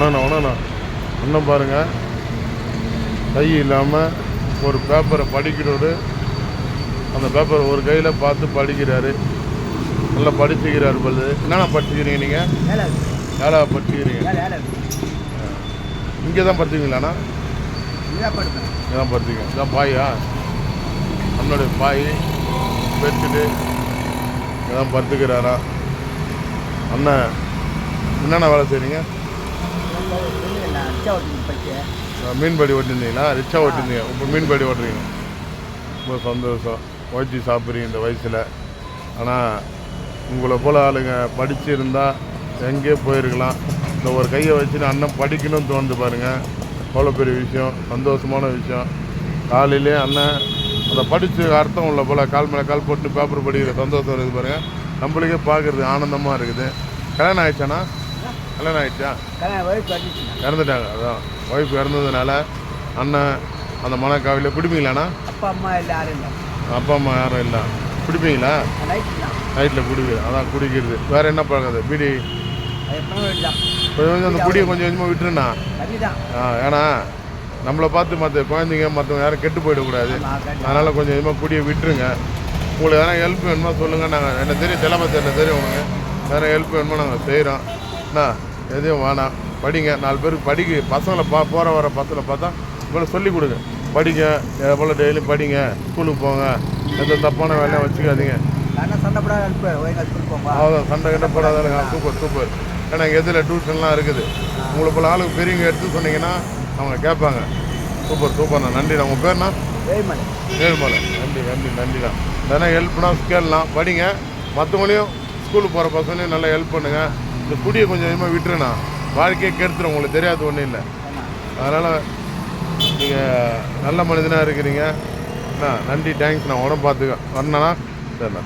இன்னும் பாருங்கள், கை இல்லாமல் ஒரு பேப்பரை படிக்கிறோடு அந்த பேப்பர் ஒரு கையில் பார்த்து படிக்கிறாரு. நல்லா படிச்சுக்கிறாரு பல்லு. என்னென்ன படிச்சுக்கிறீங்க நீங்கள்? 7ஆவது படிச்சுக்கிறீங்க. இங்கே தான் படிச்சிங்களாண்ணா? இங்கே தான் படிச்சிங்க. இதான் பாயா? அண்ணனுடைய பாய் பெட்ஷீட்டு இங்கே தான் படுத்துக்கிறாரா? அண்ணன் என்னென்ன வேலை செய்கிறீங்க? மீன்படி ஓட்டிருந்தீங்களா? ரிக்ஷா ஓட்டிருந்தீங்க. இப்போ மீன்படி ஓட்டுறீங்க. ரொம்ப சந்தோஷம். ஓட்டி சாப்பிட்றீங்க இந்த வயசில். ஆனால் உங்களை போல் ஆளுங்க படிச்சிருந்தால் எங்கேயோ போயிருக்கலாம். இந்த ஒரு கையை வச்சுன்னு அண்ணன் படிக்கணும்னு தோணுது பாருங்கள். அவ்வளோ பெரிய விஷயம், சந்தோஷமான விஷயம். காலையிலே அண்ணன் அந்த படித்து அர்த்தம் உள்ள போல் கால் மேலே கால் போட்டு பேப்பர் படிக்கிற சந்தோஷம் இருக்குது பாருங்கள். நம்மளுக்கே பார்க்குறது ஆனந்தமாக இருக்குது. கல்யாணம் ஆகிடுச்சாண்ணா? கல்யாணம் ஆகிடுச்சா? இறந்துட்டாங்க. அதான் ஒய்ஃப் இறந்ததுனால அண்ணன் அந்த மனக்காவியில் குடிப்பீங்களாண்ணா? அப்பா அம்மா யாரும் இல்லை. குடிப்பீங்களா? நைட்டில் குடிப்பீங்க. அதான் குடிக்கிறது. வேறு என்ன பார்க்குறது? பீடி கொஞ்சம் அந்த குடியை கொஞ்சம் கொஞ்சமாக விட்டுருண்ணா. ஏன்னா நம்மளை பார்த்து மற்ற குழந்தைங்க மற்றவங்க யாரும் கெட்டு போயிடக்கூடாது. அதனால் கொஞ்சம் கொஞ்சமாக குடியை விட்டுருங்க. உங்களுக்கு எதனா ஹெல்ப் வேணுமா சொல்லுங்கள். நாங்கள் என்ன தெரியும், சிலபஸ் என்ன தெரியும் உங்களுக்கு. வேறு ஹெல்ப் வேணுமோ நாங்கள் செய்கிறோம். அண்ணா எதையும் வேணாம், படிங்க. 4 பேருக்கு படிக்க பசங்களை போகிற வர பசங்களை பார்த்தா இவ்வளோ சொல்லிக் கொடுங்க. படிங்க, எவ்வளோ டெய்லியும் படிங்க, ஸ்கூலுக்கு போங்க, எந்த தப்பான வேலையும் வச்சுக்காதீங்க. அவ்வளோதான், சண்டை கிட்ட போடாதானுங்க. சூப்பர். ஏன்னா எங்கள் எதில் டியூஷன்லாம் இருக்குது. உங்களை போல் ஆளுக்கு பெரியவங்க எடுத்து சொன்னீங்கன்னா அவங்க கேட்பாங்க. சூப்பர்ண்ணா. நன்றிண்ணா. உங்கள் பேர்ண்ணா? ஏழுமலை. நன்றிண்ணா. எதனா ஹெல்ப்னா கேட்கலாம். படிங்க. மற்றவங்களையும் ஸ்கூலுக்கு போகிற பசங்களையும் நல்லா ஹெல்ப் பண்ணுங்கள். இந்த குடியை கொஞ்சம் கொஞ்சமாக விட்டுருண்ணா. வாழ்க்கையை கெடுத்துரும். உங்களுக்கு தெரியாது ஒன்றும் இல்லை. அதனால் நீங்கள் நல்ல மனிதனாக இருக்கிறீங்க. அண்ணா நன்றி, தேங்க்ஸ். நான் உடம்பு பார்த்துக்க வரணுண்ணா. சரிண்ணா.